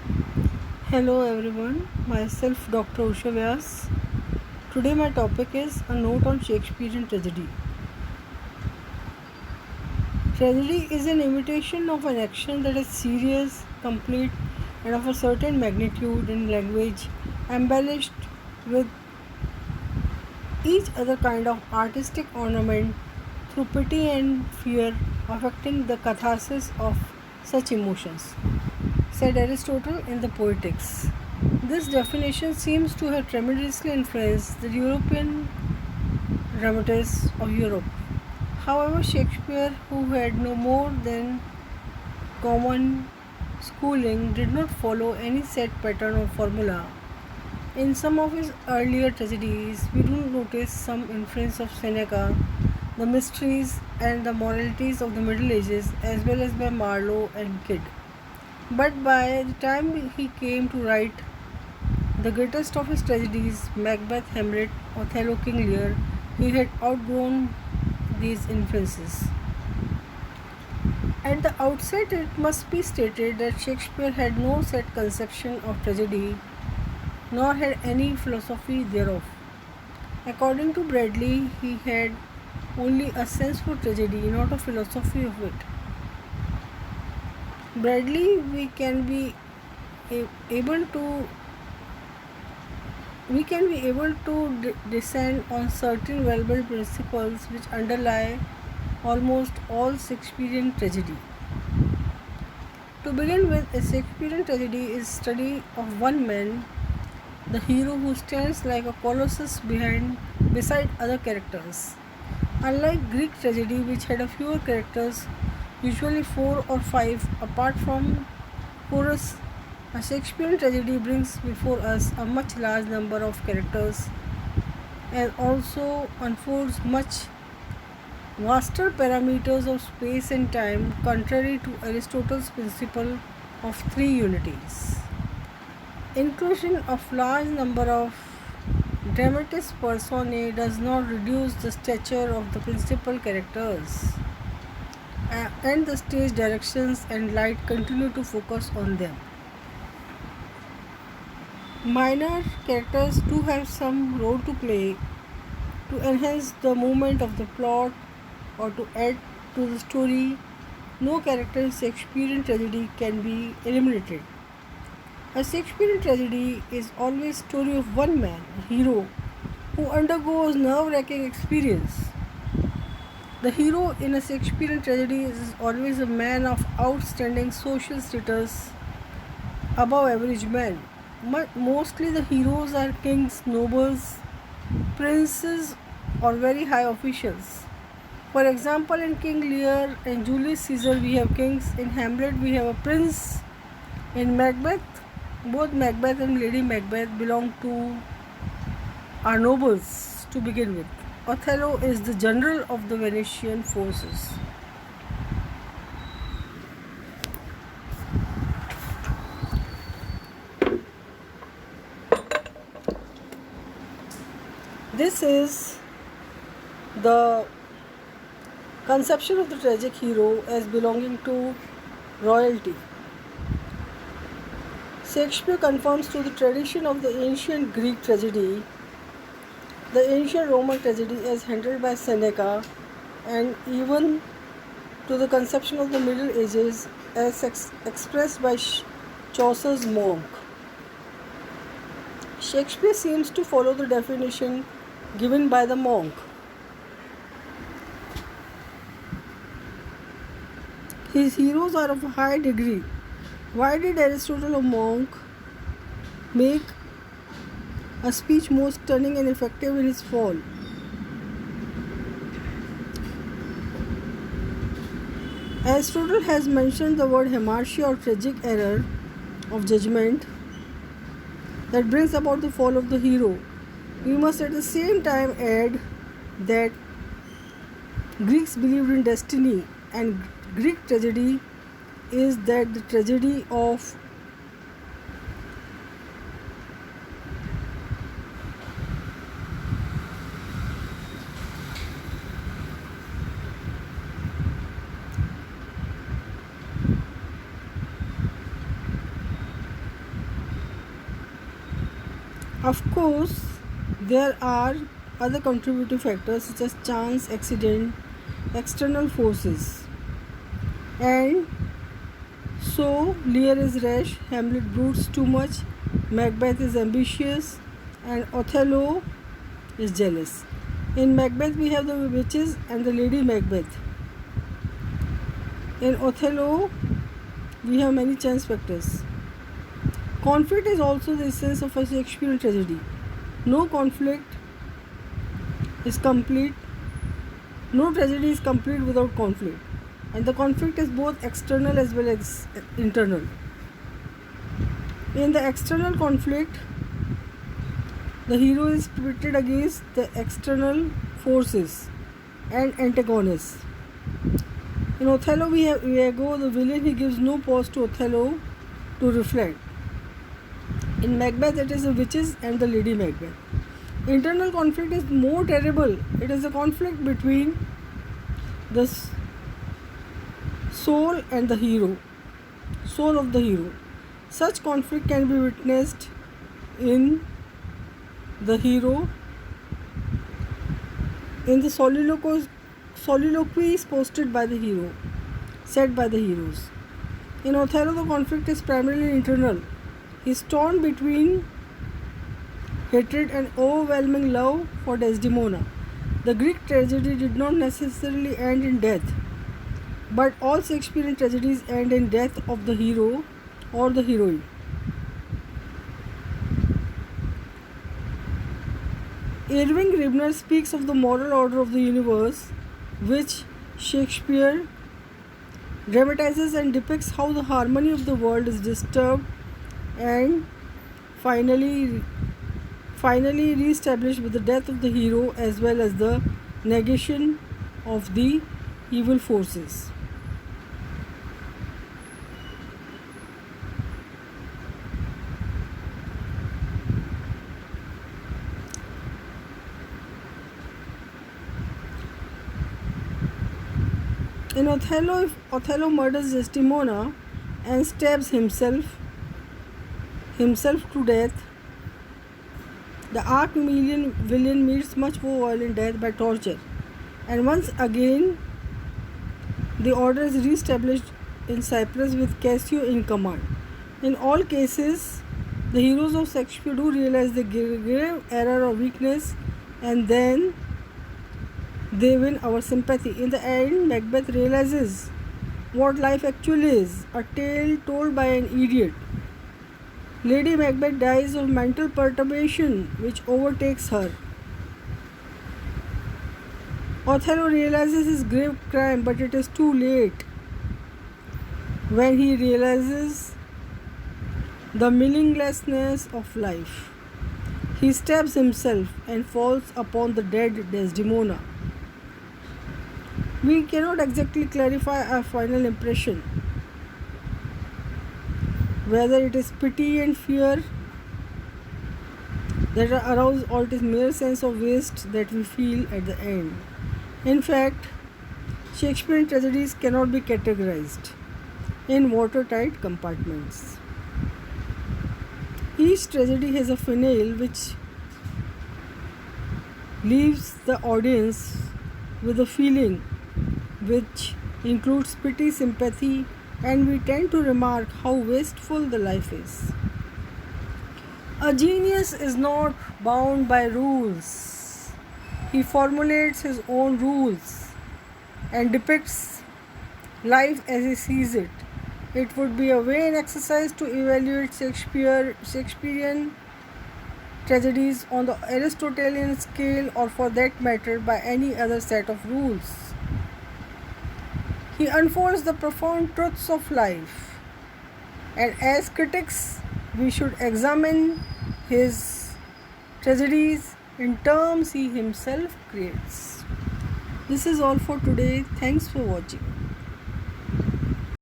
Hello everyone, myself Dr. Usha Vyas. Today my topic is a note on Shakespearean tragedy. Tragedy is an imitation of an action that is serious, complete, and of a certain magnitude in language, embellished with each other kind of artistic ornament through pity and fear, affecting the catharsis of such emotions, said Aristotle in the Poetics. This definition seems to have tremendously influenced the European dramatists of Europe. However, Shakespeare, who had no more than common schooling, did not follow any set pattern or formula. In some of his earlier tragedies, we do notice some influence of Seneca, the mysteries and the moralities of the Middle Ages, as well as by Marlowe and Kyd. But by the time he came to write the greatest of his tragedies, Macbeth, Hamlet, Othello, King Lear, he had outgrown these influences. At the outset, it must be stated that Shakespeare had no set conception of tragedy, nor had any philosophy thereof. According to Bradley, he had only a sense for tragedy, not a philosophy of it. Bradley, able to we can be able to descend on certain valuable principles which underlie almost all Shakespearean tragedy. To begin with, a Shakespearean tragedy is study of one man, the hero who stands like a colossus beside other characters. Unlike Greek tragedy, which had a fewer characters, usually 4 or 5, apart from chorus, a Shakespearean tragedy brings before us a much large number of characters and also unfolds much vaster parameters of space and time, contrary to Aristotle's principle of three unities. Inclusion of large number of dramatis personae does not reduce the stature of the principal characters, and the stage directions and light continue to focus on them. Minor characters do have some role to play to enhance the movement of the plot or to add to the story. No character in Shakespearean tragedy can be eliminated. A Shakespearean tragedy is always a story of one man, a hero, who undergoes nerve-wracking experience. The hero in a Shakespearean tragedy is always a man of outstanding social status, above average man. Mostly the heroes are kings, nobles, princes, or very high officials. For example, in King Lear and Julius Caesar, we have kings. In Hamlet, we have a prince. In Macbeth, both Macbeth and Lady Macbeth belong to our nobles to begin with. Othello is the general of the Venetian forces. This is the conception of the tragic hero as belonging to royalty. Shakespeare conforms to the tradition of the ancient Greek tragedy, the ancient Roman tragedy as handled by Seneca, and even to the conception of the Middle Ages as expressed by Chaucer's monk. Shakespeare seems to follow the definition given by the monk. His heroes are of a high degree. Why did Aristotle, a monk, make a speech most stunning and effective in his fall? Aristotle has mentioned the word hamartia or tragic error of judgment that brings about the fall of the hero. We must at the same time add that Greeks believed in destiny, and Greek tragedy is that the tragedy of Of course, there are other contributing factors such as chance, accident, external forces. And so, Lear is rash, Hamlet broods too much, Macbeth is ambitious, and Othello is jealous. In Macbeth, we have the witches and the Lady Macbeth. In Othello, we have many chance factors. Conflict is also the essence of a Shakespearean tragedy. No conflict is complete, no tragedy is complete without conflict, and the conflict is both external as well as internal. In the external conflict, the hero is pitted against the external forces and antagonists. In Othello, we have Iago, the villain. He gives no pause to Othello to reflect. In Macbeth, it is the witches and the Lady Macbeth. Internal conflict is more terrible. It is a conflict between the soul and the hero, soul of the hero. Such conflict can be witnessed in the hero, in the soliloquies posted by the hero, said by the heroes. In Othello, the conflict is primarily internal. He is torn between hatred and overwhelming love for Desdemona. The Greek tragedy did not necessarily end in death, but all Shakespearean tragedies end in death of the hero or the heroine. Irving Ribner speaks of the moral order of the universe, which Shakespeare dramatizes and depicts how the harmony of the world is disturbed and finally re-established with the death of the hero as well as the negation of the evil forces. In Othello, if Othello murders Desdemona and stabs himself to death, the villain meets much more violent death by torture, and once again the order is re-established in Cyprus with Cassio in command. In all cases, the heroes of Shakespeare do realize the grave error or weakness, and then they win our sympathy. In the end, Macbeth realizes what life actually is, a tale told by an idiot. Lady Macbeth dies of mental perturbation which overtakes her. Othello realizes his grave crime, but it is too late when he realizes the meaninglessness of life. He stabs himself and falls upon the dead Desdemona. We cannot exactly clarify our final impression, whether it is pity and fear that are aroused or it is mere sense of waste that we feel at the end. In fact, Shakespearean tragedies cannot be categorized in watertight compartments. Each tragedy has a finale which leaves the audience with a feeling which includes pity, sympathy, and we tend to remark how wasteful the life is. A genius is not bound by rules. He formulates his own rules and depicts life as he sees it. It would be a vain exercise to evaluate Shakespearean tragedies on the Aristotelian scale or for that matter by any other set of rules. He unfolds the profound truths of life, and as critics, we should examine his tragedies in terms he himself creates. This is all for today. Thanks for watching.